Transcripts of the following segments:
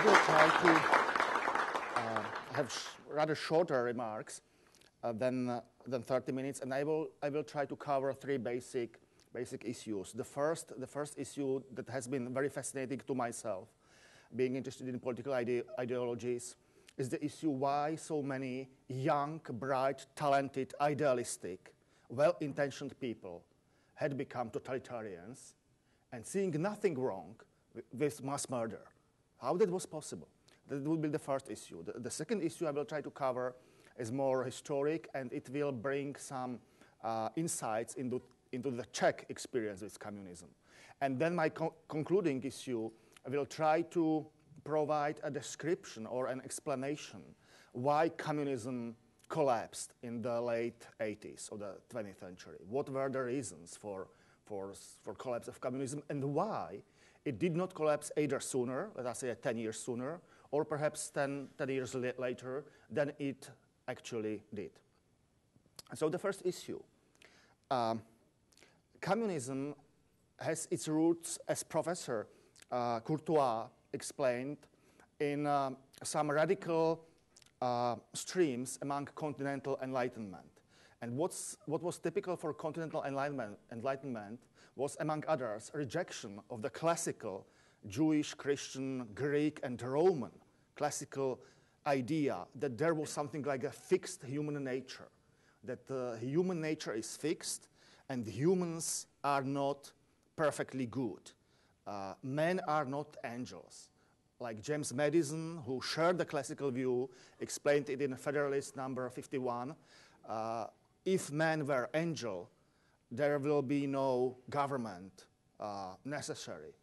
I will try to have rather shorter remarks than 30 minutes, and I will try to cover three basic issues. The first issue that has been very fascinating to myself, being interested in political ideologies, is the issue why so many young, bright, talented, idealistic, well-intentioned people had become totalitarians and seeing nothing wrong with mass murder. How that was possible? That will be the first issue. The second issue I will try to cover is more historic, and it will bring some insights into the Czech experience with communism. And then my concluding issue, I will try to provide a description or an explanation why communism collapsed in the late 80s of the 20th century. What were the reasons for collapse of communism, and why it did not collapse either sooner, let us say 10 years sooner, or perhaps 10 years later than it actually did. So the first issue, communism has its roots, as Professor Courtois explained, in some radical streams among continental enlightenment. And what was typical for continental enlightenment was, among others, rejection of the classical Jewish, Christian, Greek, and Roman classical idea that there was something like a fixed human nature, that human nature is fixed and humans are not perfectly good. Men are not angels. Like James Madison, who shared the classical view, explained it in Federalist number 51, if men were angel, there will be no government necessary.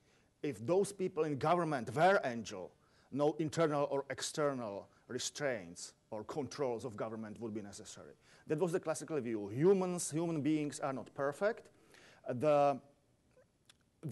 If those people in government were angel, no internal or external restraints or controls of government would be necessary. That was the classical view. Human beings are not perfect. There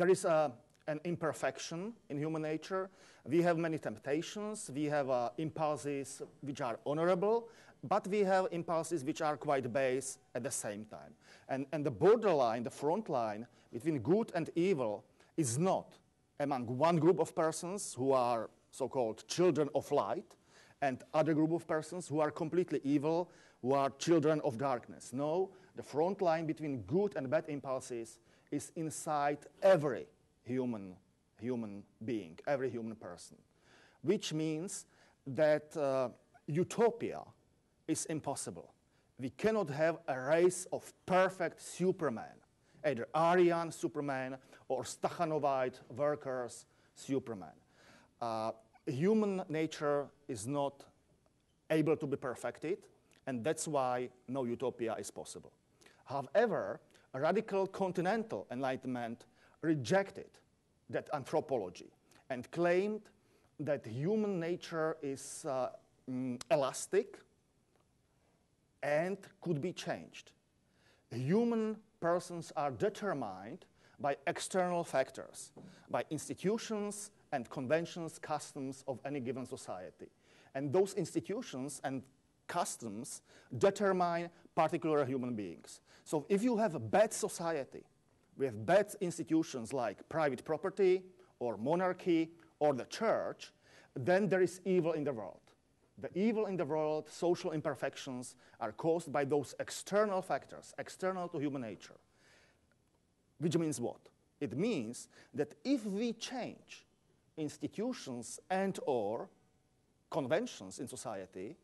is an imperfection in human nature. We have many temptations. We have impulses which are honorable, but we have impulses which are quite base at the same time. And the borderline, the front line between good and evil is not among one group of persons who are so-called children of light and other group of persons who are completely evil, who are children of darkness. No, the front line between good and bad impulses is inside every human being, every human person, which means that utopia is impossible. We cannot have a race of perfect supermen, either Aryan Superman or Stakhanovite workers Superman. Human nature is not able to be perfected, and that's why no utopia is possible. However, radical continental enlightenment rejected that anthropology and claimed that human nature is elastic and could be changed. Human persons are determined by external factors, by institutions and conventions, customs of any given society. And those institutions and customs determine particular human beings. So if you have a bad society, we have bad institutions like private property or monarchy or the church, then there is evil in the world. The evil in the world, social imperfections, are caused by those external factors, external to human nature. Which means what? It means that if we change institutions and or conventions in society,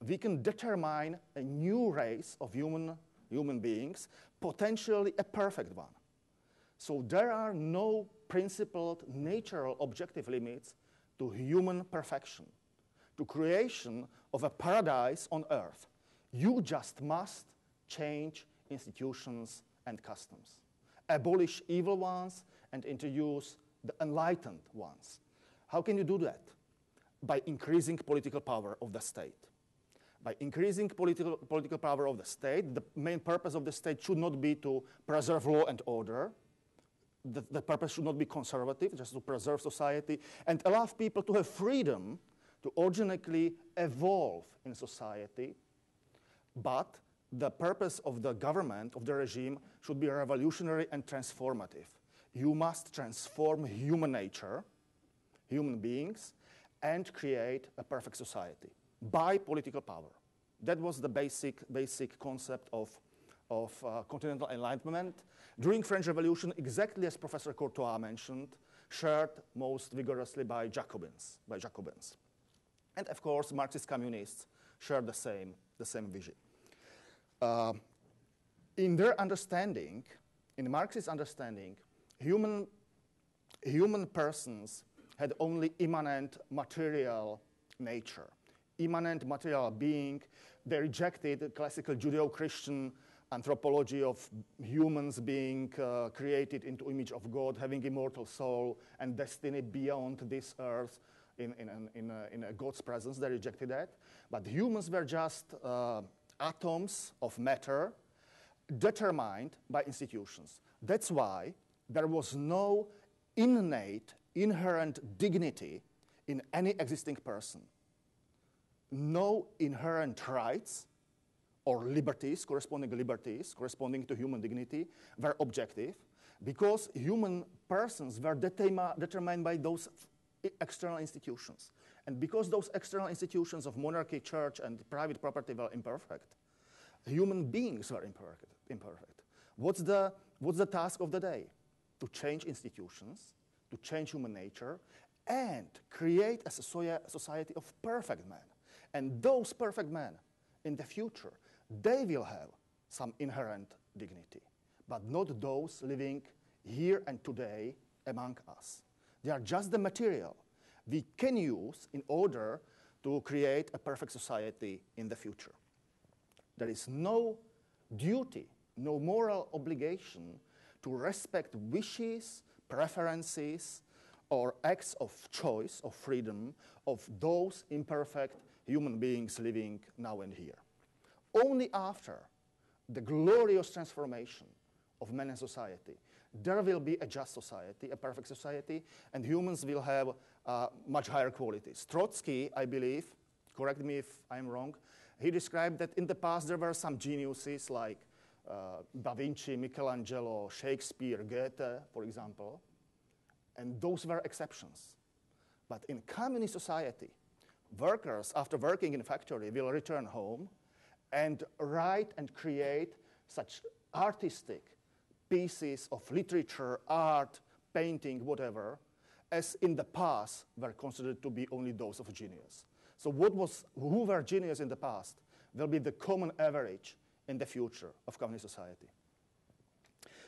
we can determine a new race of human beings, potentially a perfect one. So there are no principled natural objective limits to human perfection, to creation of a paradise on earth. You just must change institutions and customs, abolish evil ones and introduce the enlightened ones. How can you do that? By increasing political power of the state. By increasing political power of the state, the main purpose of the state should not be to preserve law and order. The purpose should not be conservative, just to preserve society and allow people to have freedom to organically evolve in society. But the purpose of the government, of the regime, should be revolutionary and transformative. You must transform human nature, human beings, and create a perfect society by political power. That was the basic concept of continental enlightenment. During French Revolution, exactly as Professor Courtois mentioned, shared most vigorously by Jacobins. And of course, Marxist communists shared the same vision. In their understanding, in Marxist understanding, human persons had only immanent material nature, immanent material being. They rejected the classical Judeo-Christian anthropology of humans being created into image of God, having immortal soul and destiny beyond this earth in a God's presence. They rejected that. But humans were just atoms of matter determined by institutions. That's why there was no innate, inherent dignity in any existing person. No inherent rights or corresponding to human dignity, were objective, because human persons were determined by those external institutions. And because those external institutions of monarchy, church, and private property were imperfect, human beings were imperfect. What's the task of the day? To change institutions, to change human nature, and create a society of perfect men. And those perfect men, in the future, they will have some inherent dignity, but not those living here and today among us. They are just the material we can use in order to create a perfect society in the future. There is no duty, no moral obligation to respect wishes, preferences, or acts of choice, of freedom, of those imperfect human beings living now and here. Only after the glorious transformation of man and society, there will be a just society, a perfect society, and humans will have much higher qualities. Trotsky, I believe, correct me if I'm wrong, he described that in the past there were some geniuses like Da Vinci, Michelangelo, Shakespeare, Goethe, for example, and those were exceptions. But in communist society, workers, after working in a factory, will return home and write and create such artistic pieces of literature, art, painting, whatever, as in the past were considered to be only those of genius. So who were genius in the past will be the common average in the future of communist society.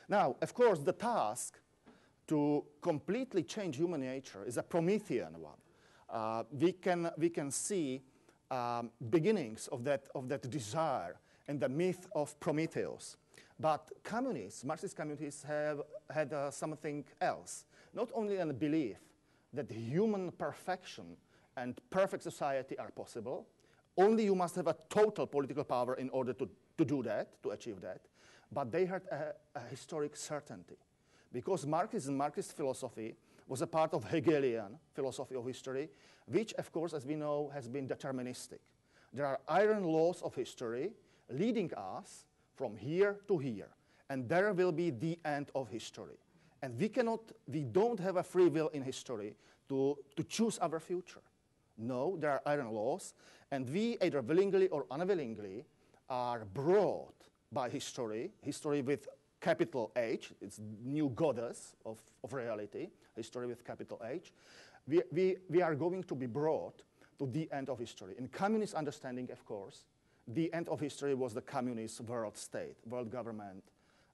Now, of course, the task to completely change human nature is a Promethean one. We can see beginnings of that desire in the myth of Prometheus. But Marxist communists have had something else. Not only a belief that human perfection and perfect society are possible, only you must have a total political power in order to do that, to achieve that, but they had a historic certainty. Because Marxism, Marxist philosophy, was a part of Hegelian philosophy of history, which, of course, as we know, has been deterministic. There are iron laws of history leading us from here to here, and there will be the end of history. And we don't have a free will in history to choose our future. No, there are iron laws, and we, either willingly or unwillingly, are brought by history with capital H, it's new goddess of reality, history with capital H. We are going to be brought to the end of history. In communist understanding, of course, the end of history was the communist world state, world government,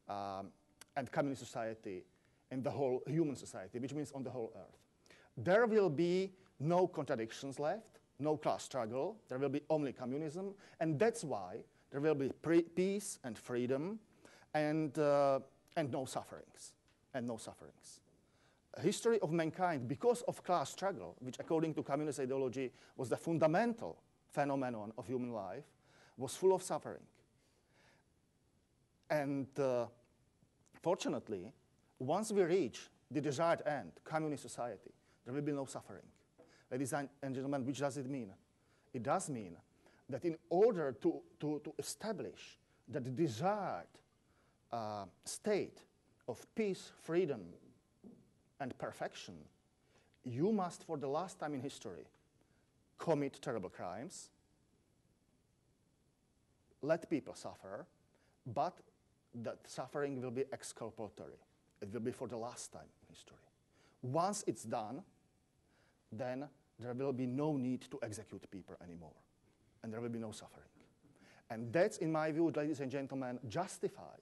and communist society, and the whole human society, which means on the whole earth. There will be no contradictions left, no class struggle, there will be only communism, and that's why there will be peace and freedom, and no sufferings, A history of mankind, because of class struggle, which according to communist ideology was the fundamental phenomenon of human life, was full of suffering. And fortunately, once we reach the desired end, communist society, there will be no suffering. Ladies and gentlemen, which does it mean? It does mean that in order to establish the desired state of peace, freedom, and perfection, you must, for the last time in history, commit terrible crimes, let people suffer, but that suffering will be exculpatory. It will be for the last time in history. Once it's done, then there will be no need to execute people anymore, and there will be no suffering. And that's, in my view, ladies and gentlemen, justified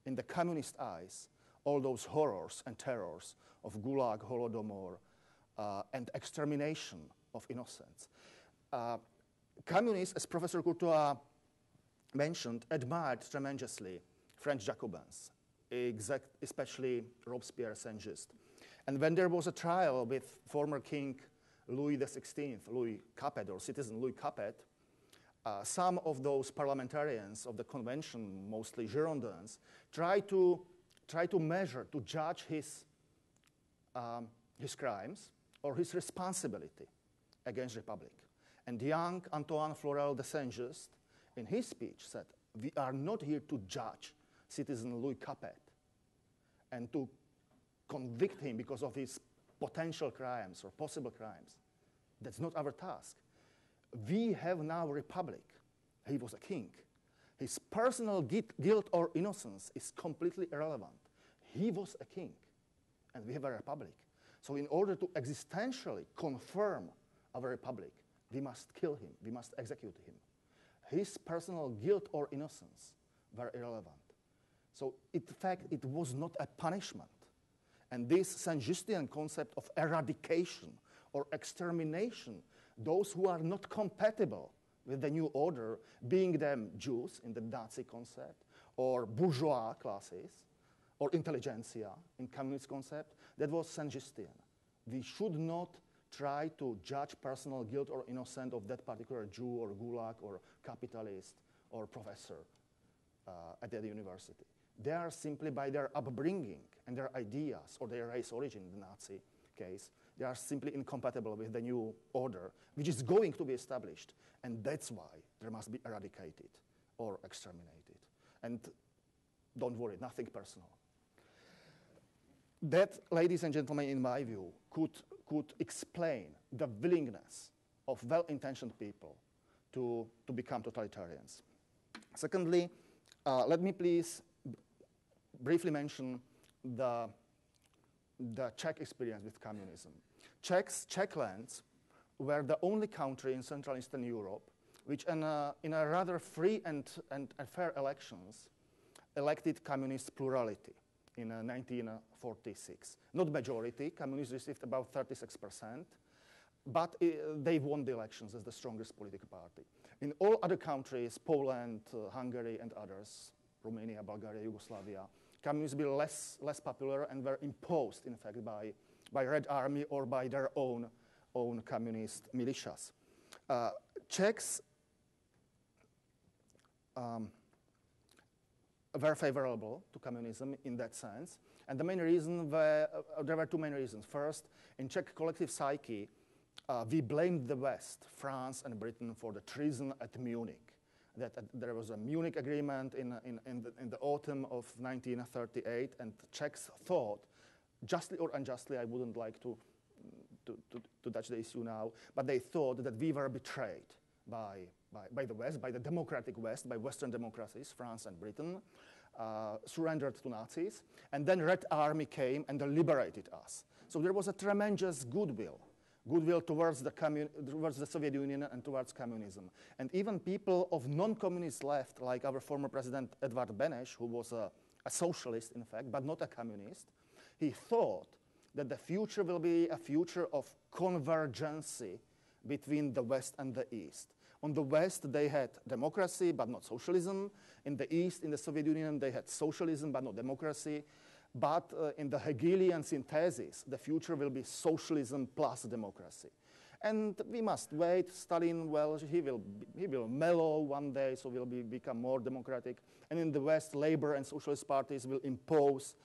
in the communist eyes all those horrors and terrors of Gulag, Holodomor, and extermination of innocents. Communists, as Professor Courtois mentioned, admired tremendously French Jacobins, especially Robespierre, Saint-Just. And when there was a trial with former King Louis XVI, Louis Capet, or citizen Louis Capet, some of those parliamentarians of the convention, mostly Girondins, tried to measure, to judge his crimes or his responsibility against the Republic. And young Antoine Florel de Saint-Just, in his speech, said, "We are not here to judge citizen Louis Capet and to convict him because of his potential crimes or possible crimes. That's not our task. We have now a republic." He was a king. His personal guilt or innocence is completely irrelevant. He was a king, and we have a republic. So in order to existentially confirm our republic, we must kill him, we must execute him. His personal guilt or innocence were irrelevant. So in fact, it was not a punishment. And this Saint-Justian concept of eradication or extermination, those who are not compatible with the new order, being them Jews in the Nazi concept, or bourgeois classes, or intelligentsia in communist concept, that was Saint-Justian. We should not try to judge personal guilt or innocence of that particular Jew or Gulag or capitalist or professor at the university. They are simply, by their upbringing and their ideas or their race origin in the Nazi case, they are simply incompatible with the new order, which is going to be established. And that's why there must be eradicated or exterminated. And don't worry, nothing personal. That, ladies and gentlemen, in my view, could explain the willingness of well-intentioned people to become totalitarians. Secondly, let me please briefly mention the Czech experience with communism. Czechlands were the only country in Central Eastern Europe which, in a rather free and fair elections, elected communist plurality in 1946. Not majority, communists received about 36%, but they won the elections as the strongest political party. In all other countries, Poland, Hungary, and others, Romania, Bulgaria, Yugoslavia, communists were less popular and were imposed, in fact, by Red Army or by their own communist militias. Czechs were favorable to communism in that sense, and the main reason there were two main reasons. First, in Czech collective psyche, we blamed the West, France and Britain, for the treason at Munich. That there was a Munich agreement in the autumn of 1938, and Czechs thought, justly or unjustly, I wouldn't like to touch the issue now, but they thought that we were betrayed by the West, by the democratic West, by Western democracies, France and Britain, surrendered to Nazis, and then Red Army came and liberated us. So there was a tremendous goodwill towards the Soviet Union and towards communism. And even people of non-communist left, like our former president Edvard Beneš, who was a socialist, in fact, but not a communist, he thought that the future will be a future of convergence between the West and the East. On the West, they had democracy, but not socialism. In the East, in the Soviet Union, they had socialism, but not democracy. But in the Hegelian synthesis, the future will be socialism plus democracy. And we must wait. Stalin, well, he will mellow one day, so will become more democratic. And in the West, labor and socialist parties will impose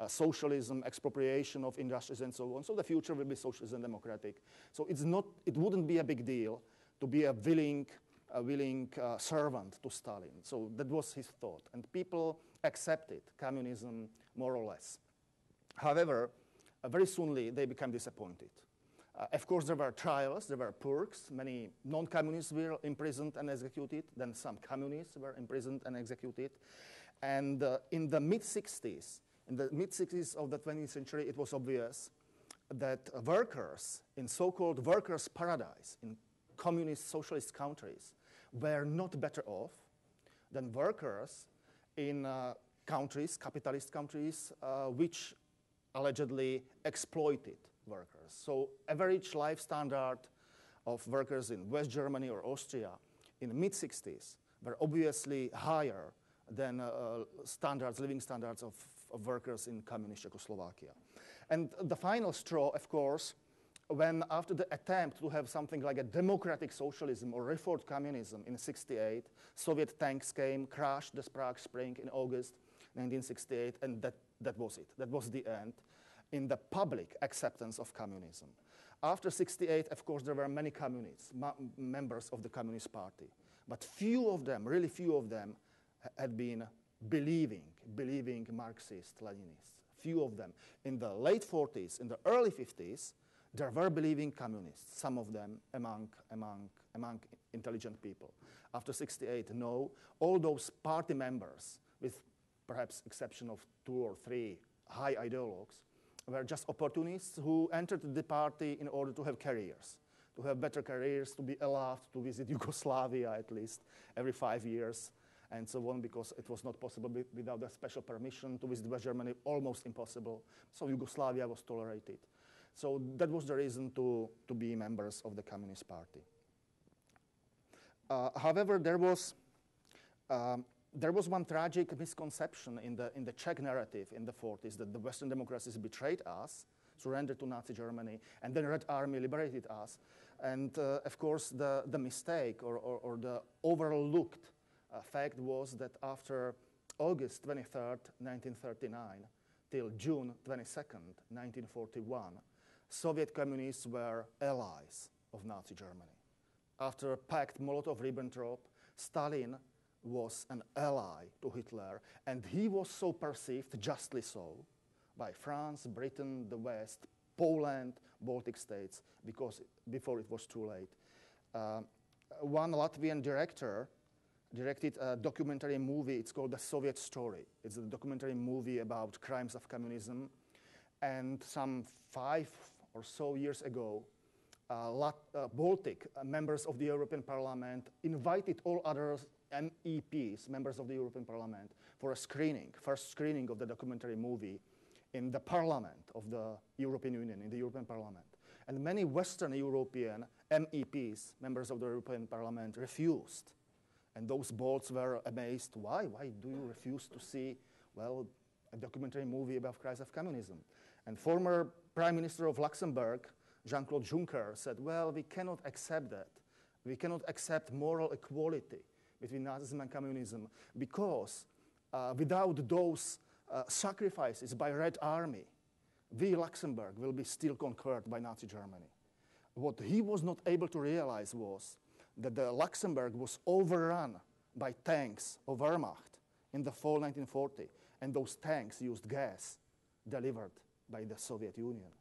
socialism, expropriation of industries, and so on. So the future will be socialism democratic. So it wouldn't be a big deal to be a willing servant to Stalin. So that was his thought. And people accepted communism more or less. However, very soonly they became disappointed. Of course, there were trials, there were purges. Many non-communists were imprisoned and executed. Then some communists were imprisoned and executed. And in the mid-60s of the 20th century, it was obvious that workers in so-called workers' paradise, in communist socialist countries, were not better off than workers in countries, capitalist countries, which allegedly exploited workers. So average life standard of workers in West Germany or Austria in the mid-60s were obviously higher than living standards of workers in communist Czechoslovakia. And the final straw, of course, when after the attempt to have something like a democratic socialism or reformed communism in '68, Soviet tanks came, crashed the Prague Spring in August 1968, and that was it. That was the end in the public acceptance of communism. After '68, of course, there were many communists, members of the Communist Party, but few of them, really few of them, had been believing Marxist-Leninists. Few of them. In the late 40s, in the early 50s, there were believing communists, some of them among intelligent people. After '68, no. All those party members, with perhaps exception of 2 or 3 high ideologues, were just opportunists who entered the party in order to have careers, to have better careers, to be allowed to visit Yugoslavia at least every 5 years, and so on, because it was not possible without a special permission to visit West Germany, almost impossible. So Yugoslavia was tolerated. So that was the reason to be members of the Communist Party. However, there was one tragic misconception in the Czech narrative in the 40s, that the Western democracies betrayed us, surrendered to Nazi Germany, and then Red Army liberated us. And of course, the mistake or the overlooked fact was that after August 23rd, 1939, till June 22nd, 1941, Soviet communists were allies of Nazi Germany. After Pact Molotov-Ribbentrop, Stalin was an ally to Hitler, and he was so perceived, justly so, by France, Britain, the West, Poland, Baltic states, because before it was too late. One Latvian director directed a documentary movie. It's called The Soviet Story. It's a documentary movie about crimes of communism. And some 5 or so years ago, Baltic members of the European Parliament invited all other MEPs, members of the European Parliament, for a screening, first screening of the documentary movie in the Parliament of the European Union, in the European Parliament. And many Western European MEPs, members of the European Parliament, refused. And those Balts were amazed. Why? Why do you refuse to see, well, a documentary movie about crimes of communism? And former Prime Minister of Luxembourg, Jean-Claude Juncker, said, well, we cannot accept that. We cannot accept moral equality between Nazism and communism because without those sacrifices by Red Army, we, Luxembourg, will be still conquered by Nazi Germany. What he was not able to realize was that the Luxembourg was overrun by tanks of Wehrmacht in the fall 1940, and those tanks used gas delivered by the Soviet Union.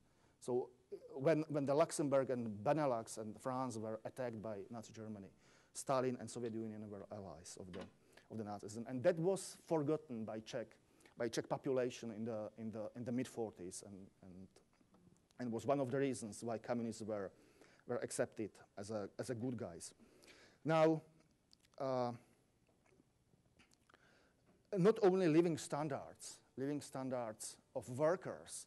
So when the Luxembourg and Benelux and France were attacked by Nazi Germany, Stalin and Soviet Union were allies of the Nazis, and that was forgotten by Czech population in the mid-40s, and was one of the reasons why communists were accepted as a good guys. Now, not only living standards of workers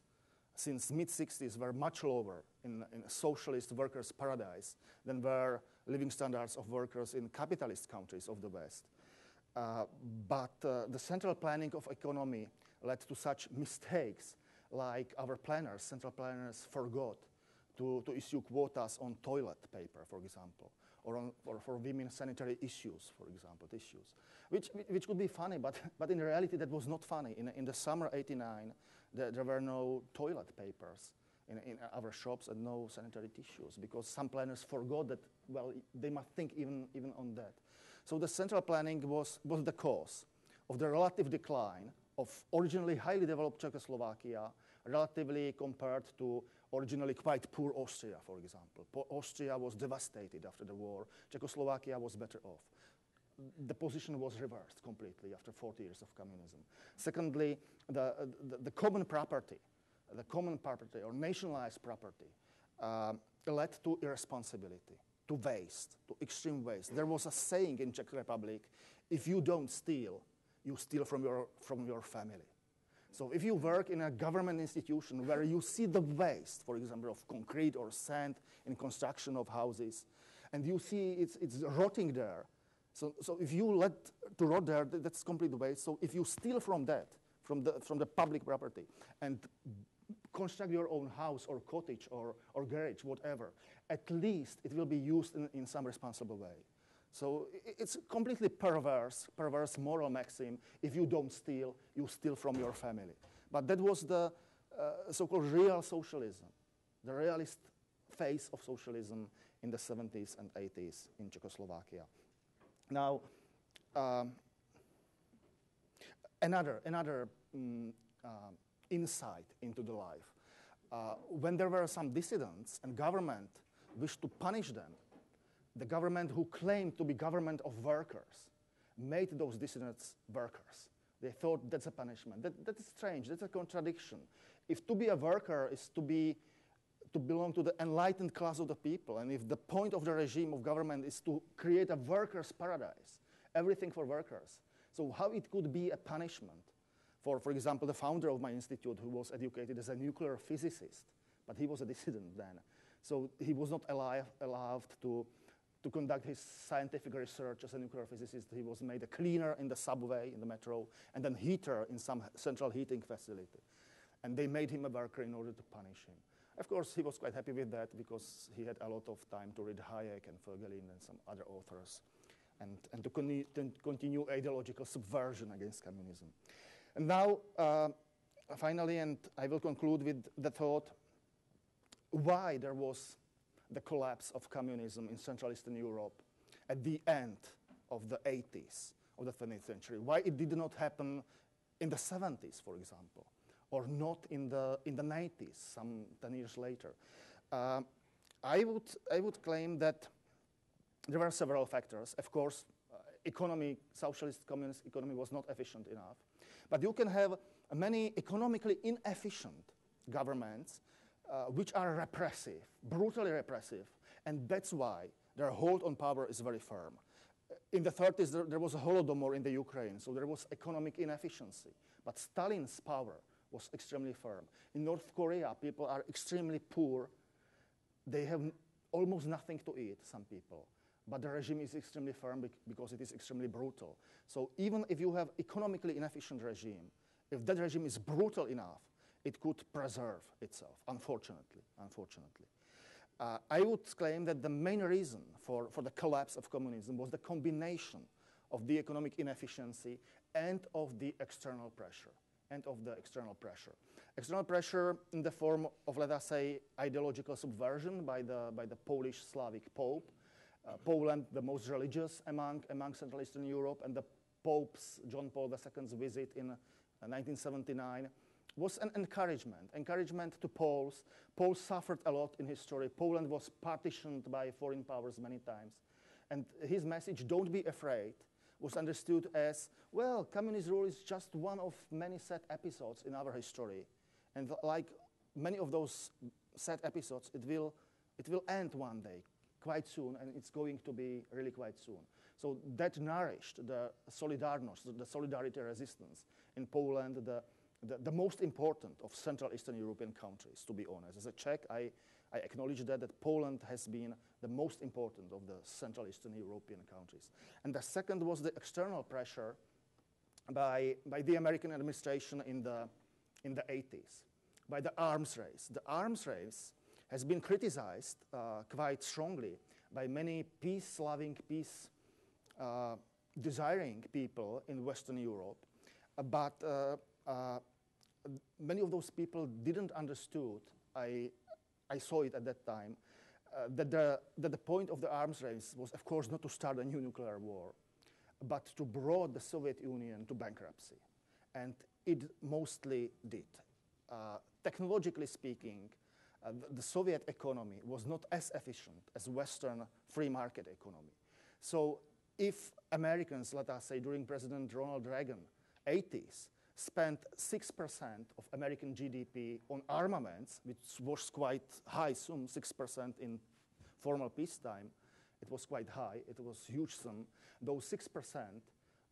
since mid-60s were much lower in a socialist workers' paradise than were living standards of workers in capitalist countries of the West. But the central planning of economy led to such mistakes, like our central planners forgot to issue quotas on toilet paper, for example, or for women's sanitary issues, for example, tissues, which could be funny, but in reality that was not funny. In the summer '89, there were no toilet papers in our shops and no sanitary tissues because some planners forgot that, well, they must think even on that. So the central planning was the cause of the relative decline of originally highly developed Czechoslovakia relatively compared to originally quite poor Austria, for example. Austria was devastated after the war. Czechoslovakia was better off. The position was reversed completely after 40 years of communism. Secondly, the common property or nationalized property led to irresponsibility, to waste, to extreme waste. There was a saying in Czech Republic, if you don't steal, you steal from your family. So if you work in a government institution where you see the waste, for example, of concrete or sand in construction of houses, and you see it's rotting there, so if you let to rot there, that's complete waste. So if you steal from that, from the public property, and construct your own house or cottage or garage, whatever, at least it will be used in some responsible way. So it's completely perverse moral maxim. If you don't steal, you steal from your family. But that was the so-called real socialism, the realist phase of socialism in the 70s and 80s in Czechoslovakia. Now, another insight into the life. When there were some dissidents and government wished to punish them, the government who claimed to be government of workers made those dissidents workers. They thought that's a punishment. That is strange. That's a contradiction. If to be a worker is to belong to the enlightened class of the people, and if the point of the regime of government is to create a workers' paradise, everything for workers, so how it could be a punishment for example, the founder of my institute, who was educated as a nuclear physicist, but he was a dissident then. So he was not allowed to conduct his scientific research as a nuclear physicist. He was made a cleaner in the subway, in the metro, and then heater in some central heating facility. And they made him a worker in order to punish him. Of course, he was quite happy with that because he had a lot of time to read Hayek and Voegelin and some other authors, and to continue ideological subversion against communism. And now, finally, and I will conclude with the thought, why there was the collapse of communism in Central Eastern Europe at the end of the 80s of the 20th century. Why it did not happen in the 70s, for example, or not in the 90s, some 10 years later. I would claim that there were several factors. Of course, socialist communist economy was not efficient enough. But you can have many economically inefficient governments which are repressive, brutally repressive, and that's why their hold on power is very firm. In the 30s, there was a Holodomor in the Ukraine, so there was economic inefficiency. But Stalin's power was extremely firm. In North Korea, people are extremely poor. They have almost nothing to eat, some people. But the regime is extremely firm because it is extremely brutal. So even if you have economically inefficient regime, if that regime is brutal enough, it could preserve itself, unfortunately. I would claim that the main reason for the collapse of communism was the combination of the economic inefficiency and of the external pressure. External pressure in the form of, let us say, ideological subversion by the Polish Slavic Pope. Poland, the most religious among Central Eastern Europe, and the Pope's, John Paul II's visit in 1979 was an encouragement to Poles. Poles suffered a lot in history. Poland was partitioned by foreign powers many times. And his message, don't be afraid, was understood as, well, communist rule is just one of many sad episodes in our history. And like many of those sad episodes, it will end one day, quite soon, and it's going to be really quite soon. So that nourished the Solidarność, the solidarity resistance in Poland, the most important of Central Eastern European countries, to be honest. As a Czech, I acknowledge that Poland has been the most important of the Central Eastern European countries. And the second was the external pressure by the American administration in the 80s, by the arms race. The arms race has been criticized quite strongly by many peace-loving, peace-desiring people in Western Europe, but many of those people didn't understood, I saw it at that time, that the point of the arms race was, of course, not to start a new nuclear war, but to bring the Soviet Union to bankruptcy. And it mostly did. technologically speaking, the Soviet economy was not as efficient as Western free market economy. So if Americans, let us say during President Ronald Reagan, 80s, spent 6% of American GDP on armaments, which was quite high sum, 6% in formal peacetime, it was quite high, it was huge sum. Those 6%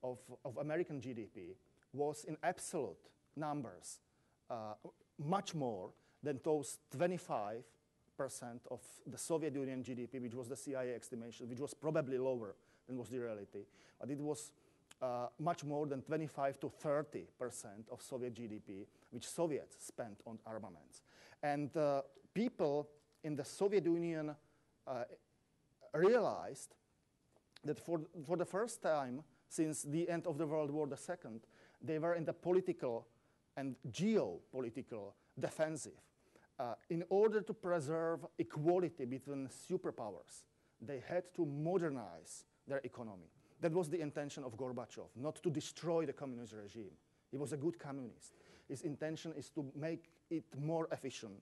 of American GDP was in absolute numbers much more than those 25% of the Soviet Union GDP, which was the CIA estimation, which was probably lower than was the reality. But it was much more than 25 to 30% of Soviet GDP, which Soviets spent on armaments. And people in the Soviet Union realized that for the first time since the end of the World War II, they were in the political and geopolitical defensive. In order to preserve equality between superpowers, they had to modernize their economy. That was the intention of Gorbachev, not to destroy the communist regime. He was a good communist. His intention is to make it more efficient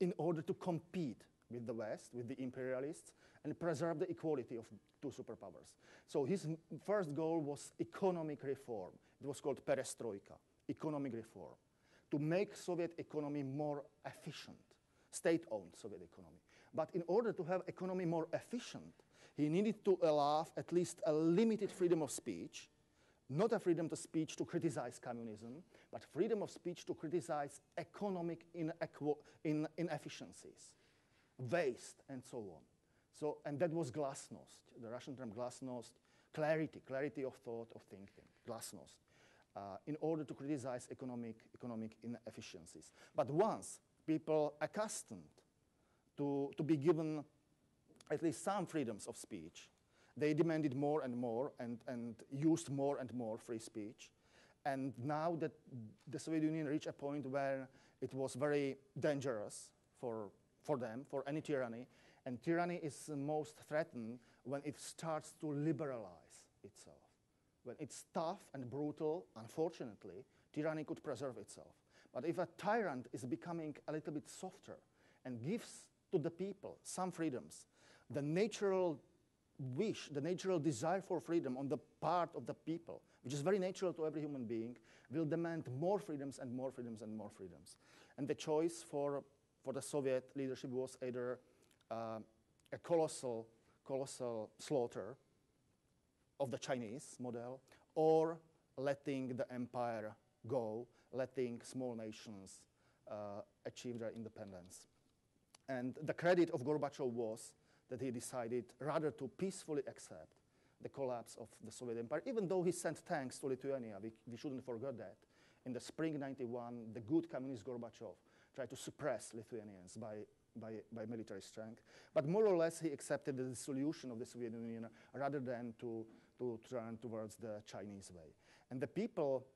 in order to compete with the West, with the imperialists, and preserve the equality of two superpowers. So his first goal was economic reform. It was called perestroika, economic reform, to make Soviet economy more efficient, state-owned Soviet economy. But in order to have economy more efficient, he needed to allow at least a limited freedom of speech, not a freedom of speech to criticize communism, but freedom of speech to criticize economic inefficiencies, waste, and so on. So, and that was glasnost, the Russian term glasnost, clarity of thought, of thinking, glasnost, in order to criticize economic inefficiencies. But once people accustomed to be given at least some freedoms of speech, they demanded more and more and used more and more free speech. And now that the Soviet Union reached a point where it was very dangerous for them, for any tyranny, and tyranny is most threatened when it starts to liberalize itself. When it's tough and brutal, unfortunately, tyranny could preserve itself. But if a tyrant is becoming a little bit softer and gives to the people some freedoms, the natural wish, the natural desire for freedom on the part of the people, which is very natural to every human being, will demand more freedoms and more freedoms and more freedoms. And the choice for the Soviet leadership was either a colossal slaughter of the Chinese model, or letting the empire go, letting small nations achieve their independence. And the credit of Gorbachev was that he decided rather to peacefully accept the collapse of the Soviet Empire, even though he sent tanks to Lithuania. We shouldn't forget that. In the spring '91, the good communist Gorbachev tried to suppress Lithuanians by military strength. But more or less, he accepted the dissolution of the Soviet Union rather than to turn towards the Chinese way. And the people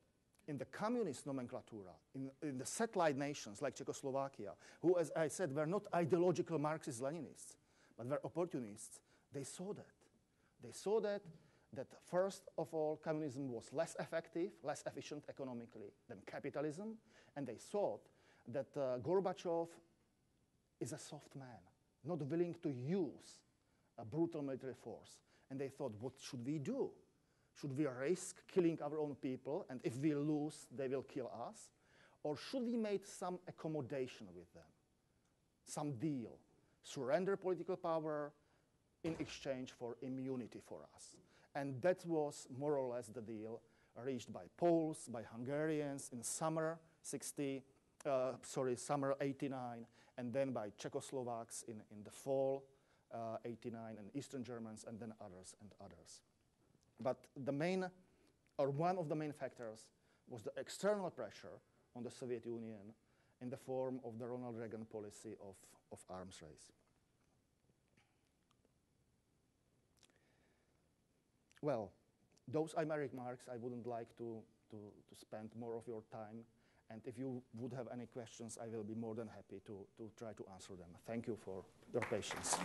in the communist nomenclatura, in the satellite nations like Czechoslovakia, who, as I said, were not ideological Marxist-Leninists, but were opportunists, they saw that. They saw that first of all, communism was less effective, less efficient economically than capitalism, and they thought that Gorbachev is a soft man, not willing to use a brutal military force. And they thought, what should we do? Should we risk killing our own people, and if we lose, they will kill us? Or should we make some accommodation with them, some deal, surrender political power in exchange for immunity for us? And that was more or less the deal reached by Poles, by Hungarians in summer 89, and then by Czechoslovaks in the fall 89, and Eastern Germans, and then others and others. But one of the main factors was the external pressure on the Soviet Union in the form of the Ronald Reagan policy of arms race. Well, those are my remarks. I wouldn't like to spend more of your time. And if you would have any questions, I will be more than happy to try to answer them. Thank you for your patience.